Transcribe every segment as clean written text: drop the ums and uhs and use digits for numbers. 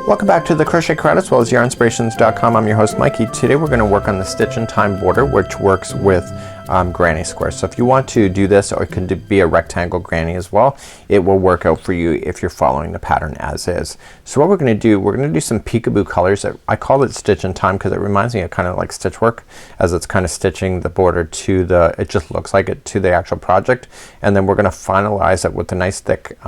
Welcome back to the Crochet Crowd as well as yarnspirations.com. I'm your host Mikey. Today we're going to work on the stitch in time border, which works with granny squares. So if you want to do this, or it can be a rectangle granny as well, it will work out for you if you're following the pattern as is. So what we're going to do, we're going to do some peekaboo colors. I call it stitch in time because it reminds me of kind of like stitch work, as it's kind of stitching the border to the, it just looks like it to the actual project. And then we're going to finalize it with a nice thick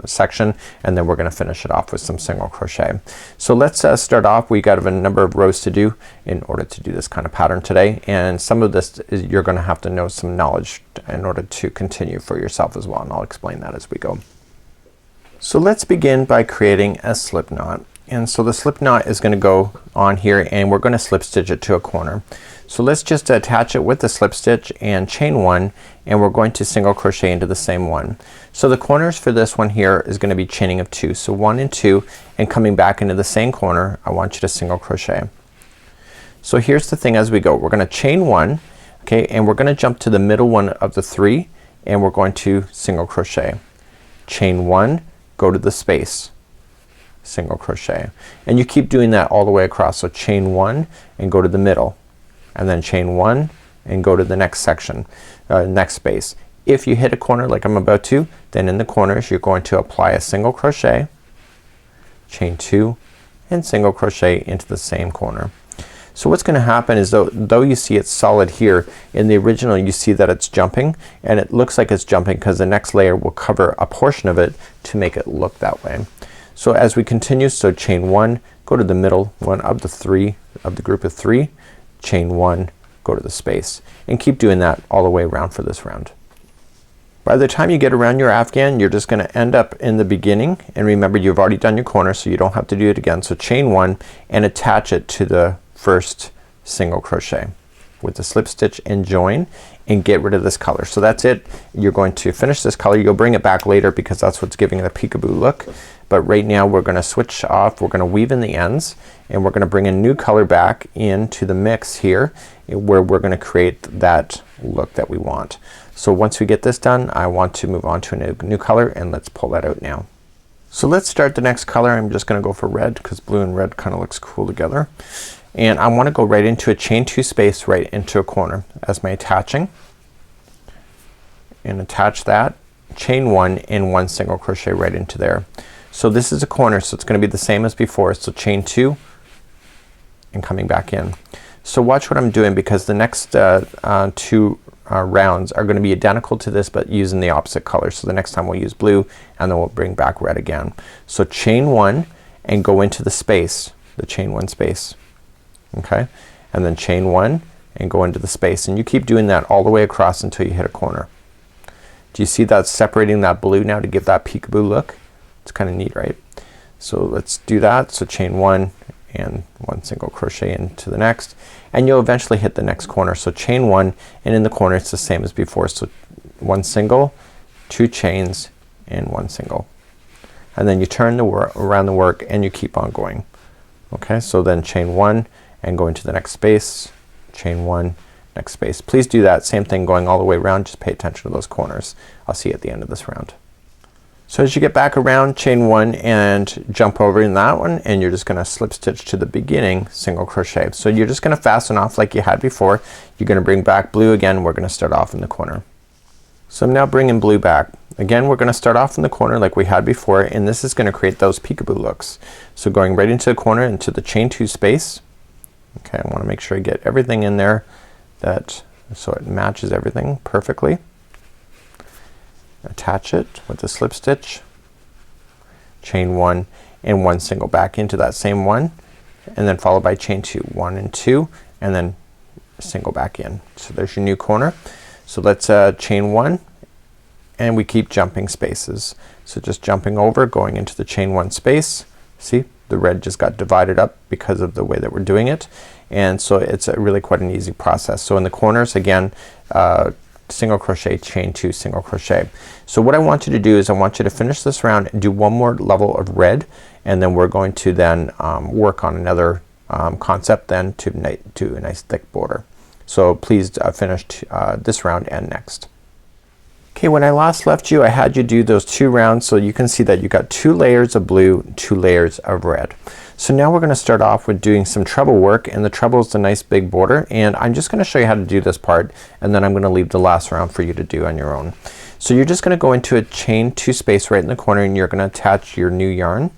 section, and then we're going to finish it off with some single crochet. So let's start off. We got a number of rows to do in order to do this kind of pattern today, and some of this is, you're going to have to know some knowledge in order to continue for yourself as well, and I'll explain that as we go. So let's begin by creating a slip knot, and so the slip knot is going to go on here, and we're going to slip stitch it to a corner. So let's just attach it with the slip stitch and chain one, and we're going to single crochet into the same one. So the corners for this one here is going to be chaining of two. So 1 and 2, and coming back into the same corner, I want you to single crochet. So here's the thing as we go. We're going to chain one, okay, and we're going to jump to the middle one of the 3, and we're going to single crochet. Chain one, go to the space, single crochet, and you keep doing that all the way across. So chain one and go to the middle, and then chain one and go to the next section, next space. If you hit a corner like I'm about to, then in the corners you're going to apply a single crochet, chain two, and single crochet into the same corner. So what's going to happen is though you see it's solid here, in the original you see that it's jumping, and it looks like it's jumping because the next layer will cover a portion of it to make it look that way. So as we continue, so chain one, go to the middle one of the 3 of the group of 3, chain one, go to the space, and keep doing that all the way around for this round. By the time you get around your afghan, you're just gonna end up in the beginning, and remember you've already done your corner so you don't have to do it again. So chain one and attach it to the first single crochet with the slip stitch and join, and get rid of this color. So that's it. You're going to finish this color. You'll bring it back later because that's what's giving it a peekaboo look, but right now we're gonna switch off. We're gonna weave in the ends, and we're gonna bring a new color back into the mix here where we're gonna create that look that we want. So once we get this done, I want to move on to a new color, and let's pull that out now. So let's start the next color. I'm just gonna go for red because blue and red kinda looks cool together, and I want to go right into a chain two space right into a corner as my attaching, and attach that, chain one and one single crochet right into there. So this is a corner, so it's gonna be the same as before. So chain two and coming back in. So watch what I'm doing because the next two rounds are gonna be identical to this but using the opposite color. So the next time we'll use blue, and then we'll bring back red again. So chain one and go into the space, the chain one space, okay, and then chain one and go into the space, and you keep doing that all the way across until you hit a corner. Do you see that separating that blue now to give that peekaboo look? It's kinda neat, right? So let's do that. So chain one and one single crochet into the next, and you'll eventually hit the next corner. So chain one, and in the corner it's the same as before. So one single, two chains, and one single, and then you turn around the work and you keep on going. Okay, so then chain one and go into the next space, chain one, next space. Please do that same thing going all the way around. Just pay attention to those corners. I'll see you at the end of this round. So as you get back around, chain one and jump over in that one, and you're just gonna slip stitch to the beginning, single crochet. So you're just gonna fasten off like you had before. You're gonna bring back blue again. We're gonna start off in the corner. So I'm now bringing blue back. Again, we're gonna start off in the corner like we had before, and this is gonna create those peekaboo looks. So going right into the corner, into the chain two space. Okay, I wanna make sure I get everything in there so it matches everything perfectly. Attach it with the slip stitch, chain one and one single back into that same one, and then followed by chain two, 1 and 2, and then single back in. So there's your new corner. So let's chain one, and we keep jumping spaces. So just jumping over, going into the chain one space. See, the red just got divided up because of the way that we're doing it, and so it's really quite an easy process. So in the corners again, single crochet, chain two, single crochet. So what I want you to do is I want you to finish this round and do one more level of red, and then we're going to then work on another concept then to a nice thick border. So please finish this round and next. Okay, when I last left you I had you do those 2 rounds, so you can see that you got 2 layers of blue, 2 layers of red. So now we're gonna start off with doing some treble work, and the treble is the nice big border, and I'm just gonna show you how to do this part, and then I'm gonna leave the last round for you to do on your own. So you're just gonna go into a chain 2 space right in the corner, and you're gonna attach your new yarn.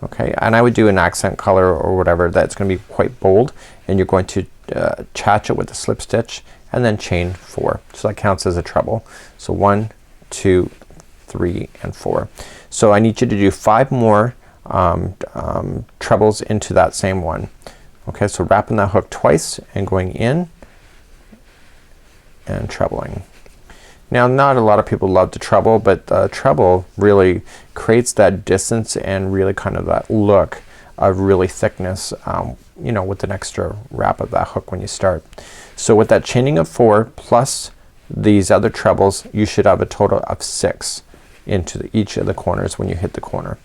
Okay, and I would do an accent color or whatever that's gonna be quite bold, and you're going to attach it with a slip stitch and then chain 4. So that counts as a treble. So 1, 2, 3 and 4. So I need you to do 5 more trebles into that same one. Okay, so wrapping that hook twice and going in and trebling. Now not a lot of people love to treble, but treble really creates that distance and really kind of that look of really thickness, you know, with an extra wrap of that hook when you start. So with that chaining of 4 plus these other trebles, you should have a total of 6 into each of the corners when you hit the corner.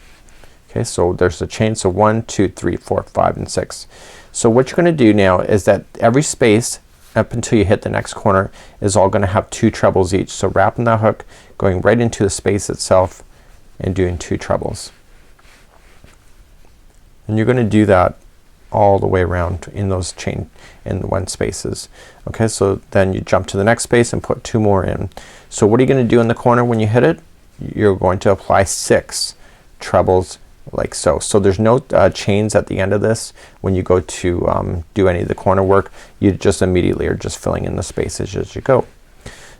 Okay, so there's a chain, so 1, 2, 3, 4, 5 and 6. So what you're gonna do now is that every space up until you hit the next corner is all gonna have 2 trebles each. So wrapping that hook, going right into the space itself and doing 2 trebles. And you're gonna do that all the way around in those chain in the 1 spaces. Okay, so then you jump to the next space and put 2 more in. So what are you gonna do in the corner when you hit it? You're going to apply 6 trebles like so. So there's no chains at the end of this when you go to do any of the corner work. You just immediately are just filling in the spaces as you go.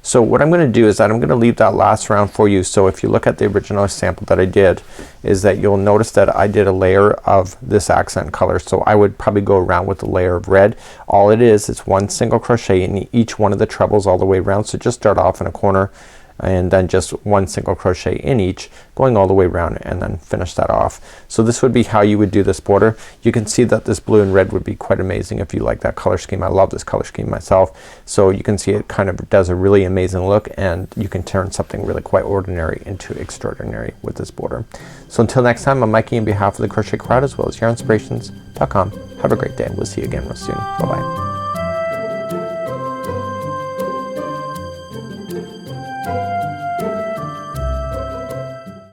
So what I'm gonna do is that I'm gonna leave that last round for you. So if you look at the original sample that I did, is that you'll notice that I did a layer of this accent color. So I would probably go around with a layer of red. All it is 1 single crochet in each one of the trebles all the way around. So just start off in a corner and then just 1 single crochet in each, going all the way around and then finish that off. So this would be how you would do this border. You can see that this blue and red would be quite amazing if you like that color scheme. I love this color scheme myself. So you can see it kind of does a really amazing look, and you can turn something really quite ordinary into extraordinary with this border. So until next time, I'm Mikey on behalf of the Crochet Crowd as well as yarnspirations.com. Have a great day. We'll see you again real soon. Bye bye.